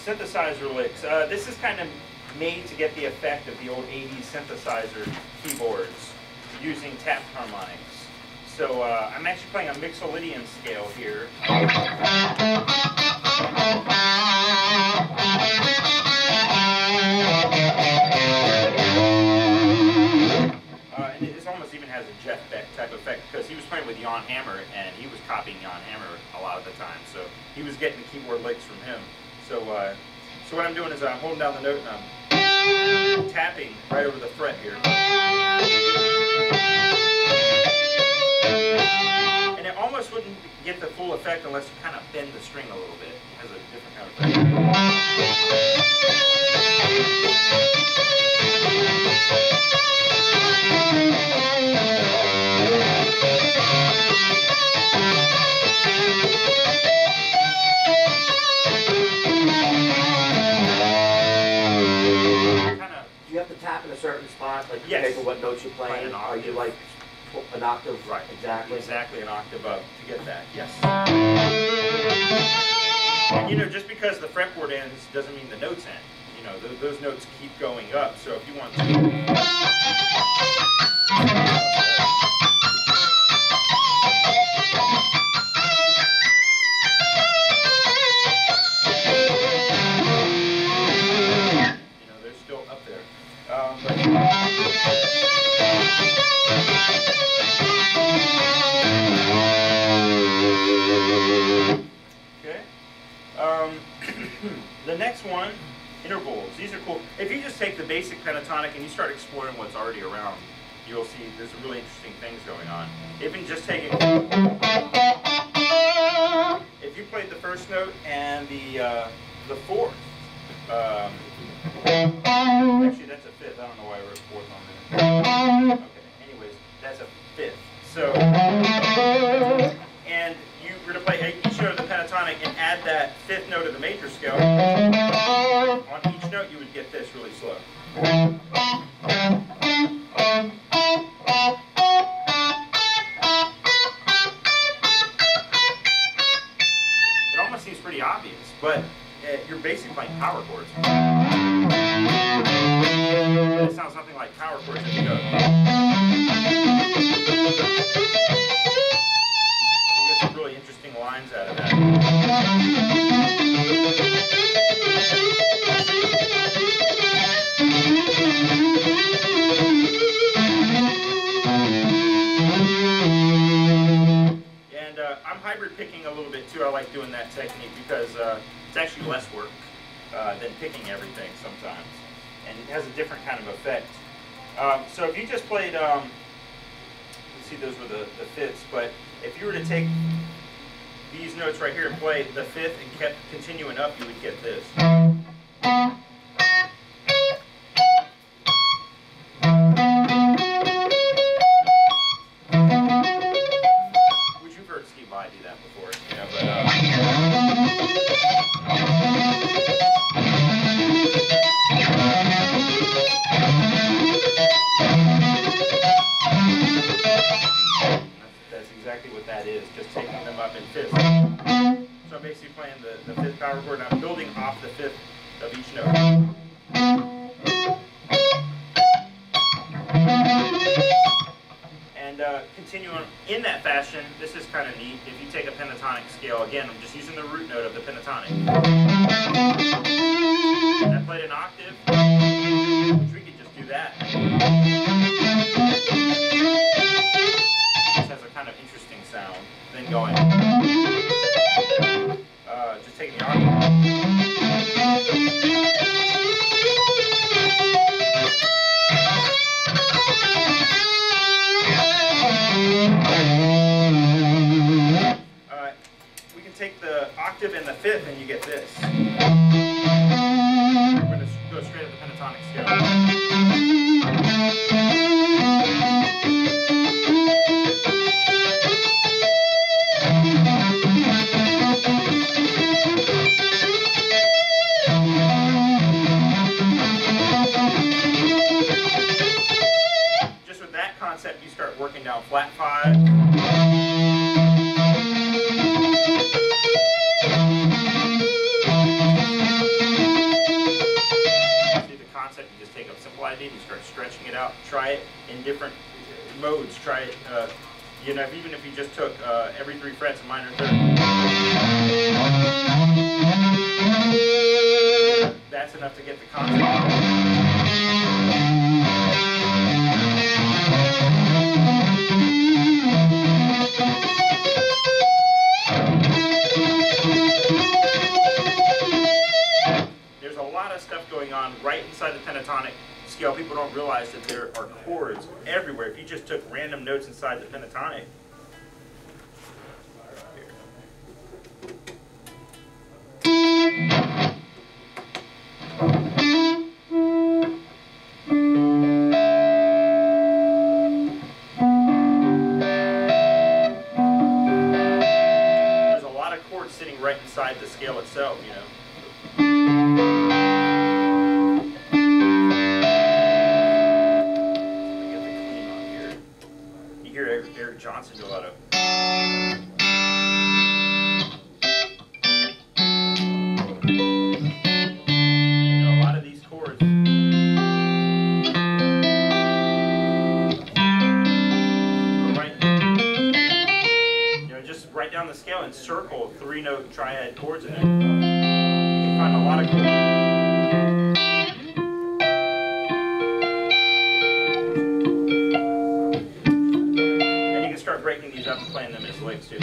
synthesizer licks. This is kind of made to get the effect of the old 80s synthesizer keyboards using tapped harmonics. So I'm actually playing a Mixolydian scale here. And this almost even has a Jeff Beck type effect because he was playing with Jan Hammer and he was copying Jan Hammer a lot of the time. So he was getting the keyboard licks from him. So so what I'm doing is I'm holding down the note and I'm tapping right over the fret here. And it almost wouldn't get the full effect unless you kind of bend the string a little bit. It has a different kind of effect. Do you have to tap in a certain spot, like yes. for what notes you're playing? Are you like an octave? Right. Exactly. Exactly an octave up to get that. Yes. And you know, just because the fretboard ends doesn't mean the notes end. You know, those notes keep going up. So if you want to. Okay. The next one, intervals. These are cool. If you just take the basic pentatonic and you start exploring what's already around, you'll see there's really interesting things going on. Even just taking, if you played the first note and the fourth, actually that's a fifth. I don't know why I wrote fourth on there. Okay. Anyways, that's a fifth. So, and you were to play each note of the pentatonic and add that fifth note of the major scale. On each note, you would get this really slow. It almost seems pretty obvious, but you're basically playing power chords. It sounds something like power chords if you go. You get some really interesting lines out of that. And I'm hybrid picking a little bit too. I like doing that technique because it's actually less work than picking everything sometimes. And it has a different kind of effect. So if you just played, let's see, those were the fifths, but if you were to take these notes right here and play the fifth and kept continuing up, you would get this. Which you've heard Steve Vai do that before, you know, that's exactly what that is, just taking them up in fifths. So I'm basically playing the fifth power chord, and I'm building off the fifth of each note. And continuing in that fashion, this is kind of neat. If you take a pentatonic scale, again, I'm just using the root note of the pentatonic. And I played an octave, which we could just do that. This has a kind of interesting sound. Then going, just taking the octave. We can take the octave and the fifth and you get this. We're going to go straight at the pentatonic scale. Just with that concept, you start working down flat 5. different modes. Try it, you know, even if you just took every 3 frets, a minor third. That's enough to get the concept. There's a lot of stuff going on right inside the pentatonic scale. People don't realize that there are chords everywhere. If you just took random notes inside the pentatonic, there's a lot of chords sitting right inside the scale itself, you know. Eric Johnson do a lot of. You know, a lot of these chords. Right, you know, just write down the scale and circle 3-note triad chords in it. You can find a lot of chords. Breaking these up and playing them as licks too.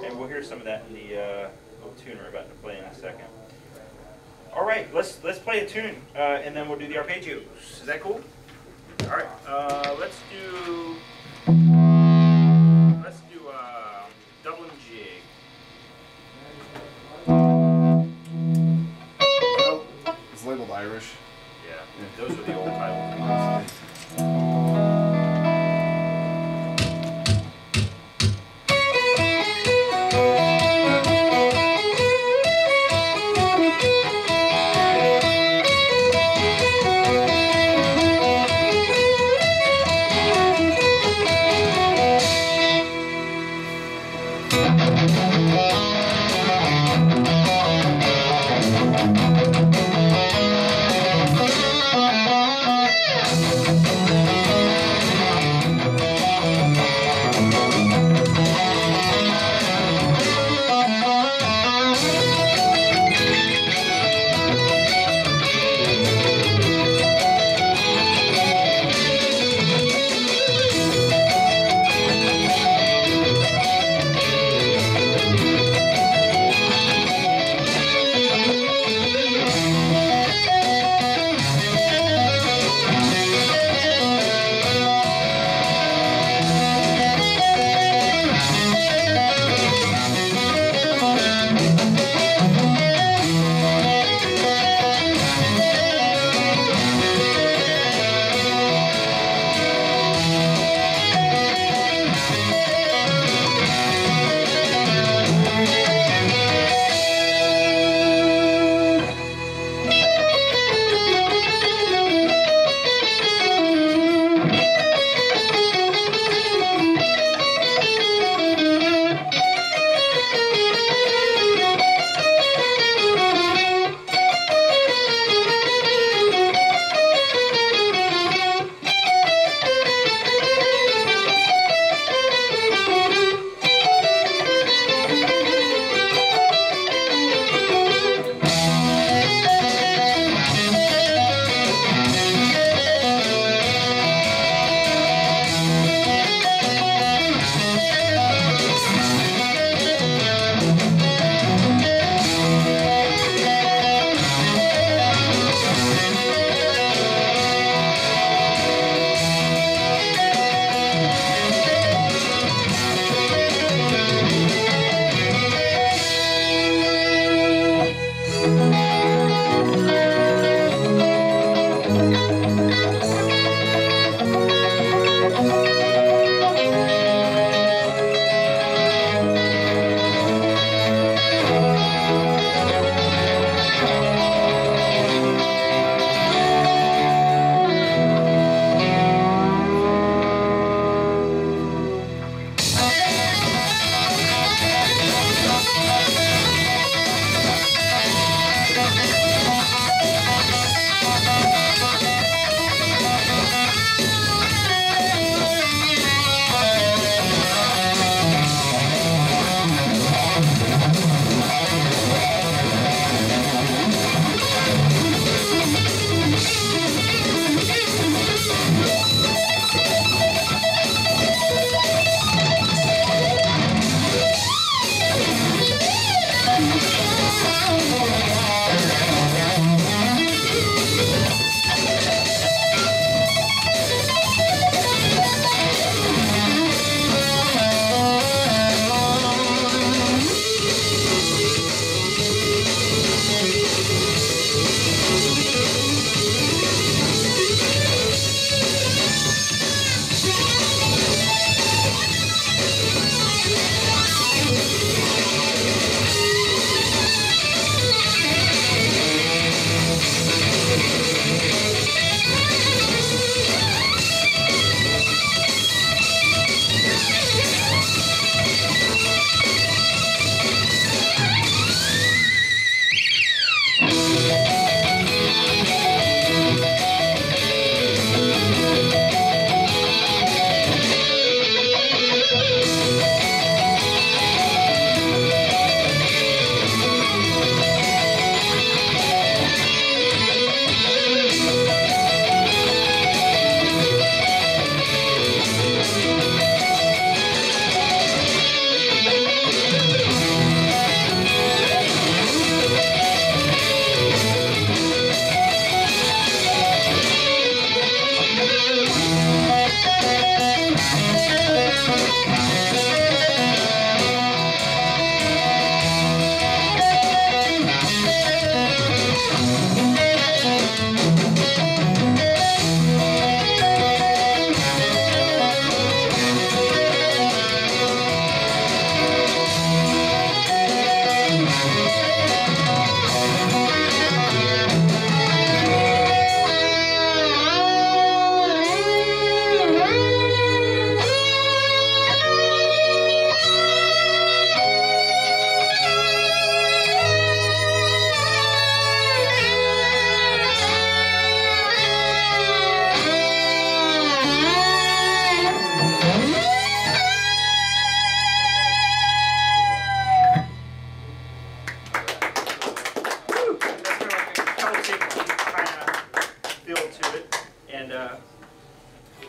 And we'll hear some of that in the little tune we're about to play in a second. All right, let's play a tune and then we'll do the arpeggios. Is that cool? All right, let's do Dublin Jig. It's labeled Irish. Those are the old titles.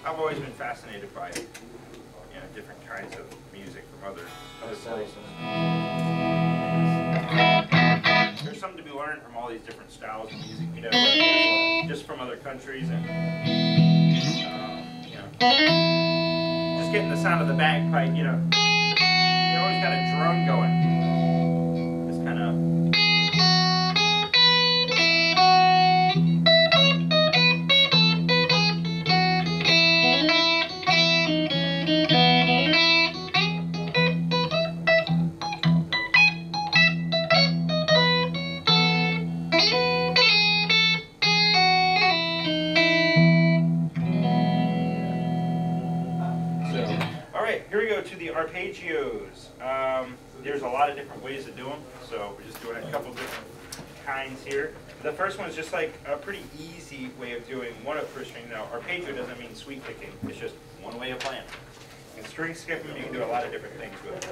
I've always been fascinated by different kinds of music from other places. There's something to be learned from all these different styles of music, just from other countries, and just getting the sound of the bagpipe. You always got a drum going. This kind of. Here we go to the arpeggios. There's a lot of different ways to do them, so we're just doing a couple different kinds here. The first one is just like a pretty easy way of doing one up first string. Now, arpeggio doesn't mean sweep picking, it's just one way of playing. And string skipping, you can do a lot of different things with it.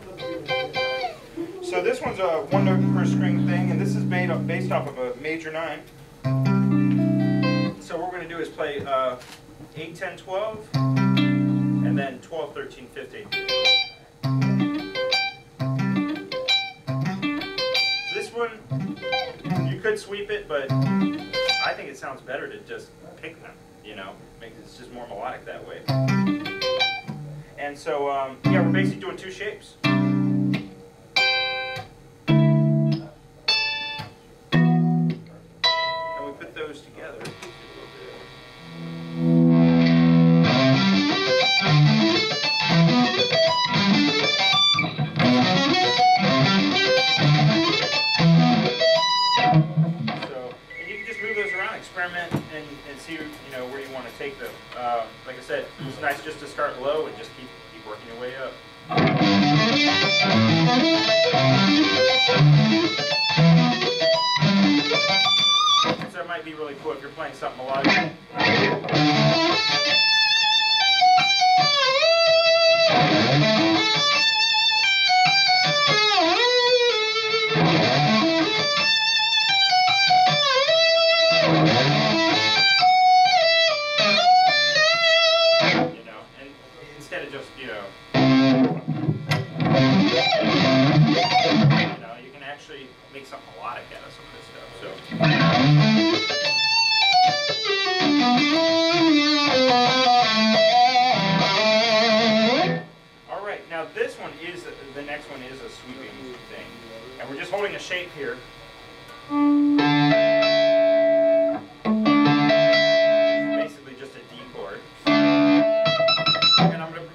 But, so this one's a one note per string thing, and this is based off of a major 9. So what we're going to do is play 8, 10, 12. And then 12, 13, 15. This one, you could sweep it, but I think it sounds better to just pick them, it's just more melodic that way. And so, yeah, we're basically doing 2 shapes. And we put those together. Experiment and see where you want to take them. Like I said, it's nice just to start low and just keep working your way up. So it might be really cool if you're playing something melodic. You can actually make something melodic out of some of this stuff. So. All right, now this one the next one is a sweeping thing, and we're just holding a shape here. Basically just a D chord, and I'm going to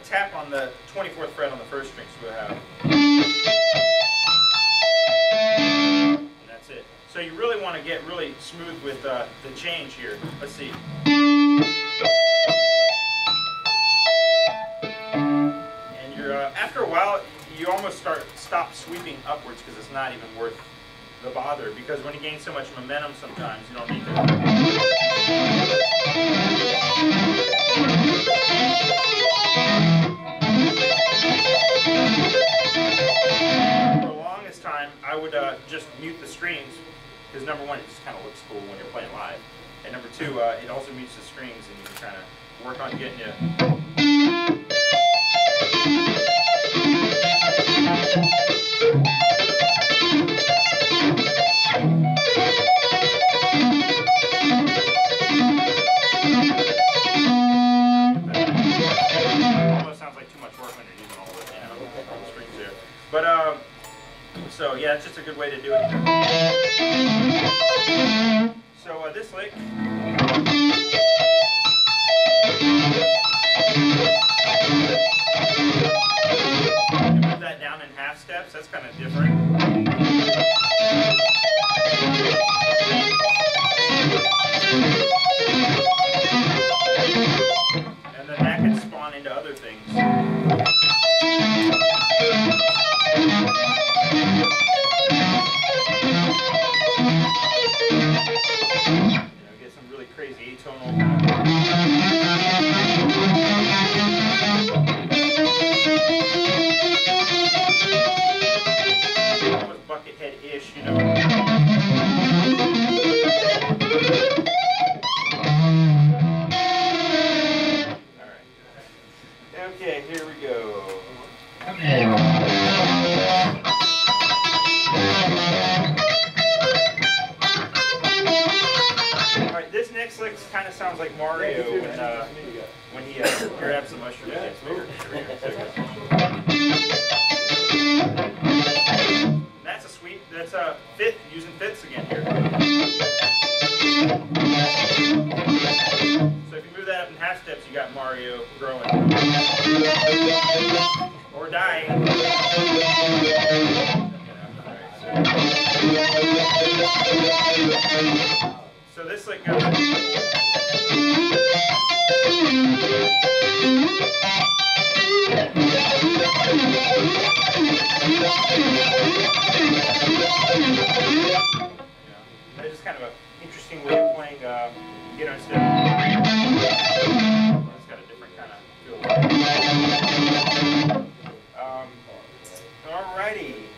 tap on the 24th fret on the first string, so we'll have. And that's it. So you really want to get really smooth with the change here. Let's see. And you're after a while, you almost stop sweeping upwards because it's not even worth the bother. Because when you gain so much momentum, sometimes you don't need to. For the longest time, I would just mute the strings, because number one, it just kind of looks cool when you're playing live, and number two, it also mutes the strings, and you can kind of work on getting you. Almost sounds like too much work when you're using all the strings there. But so yeah, it's just a good way to do it. So this lick. You put that down in half steps. That's kind of different. And then that can spawn into other things. Get some really sounds like Mario when he grabs the mushroom and gets bigger. That's a sweet. That's a fifth, using fifths again here. So if you move that up in half steps, you got Mario growing or dying. So this like goes. That's just kind of an interesting way of playing, you know, instead of, it's got a different kind of feel. Alrighty.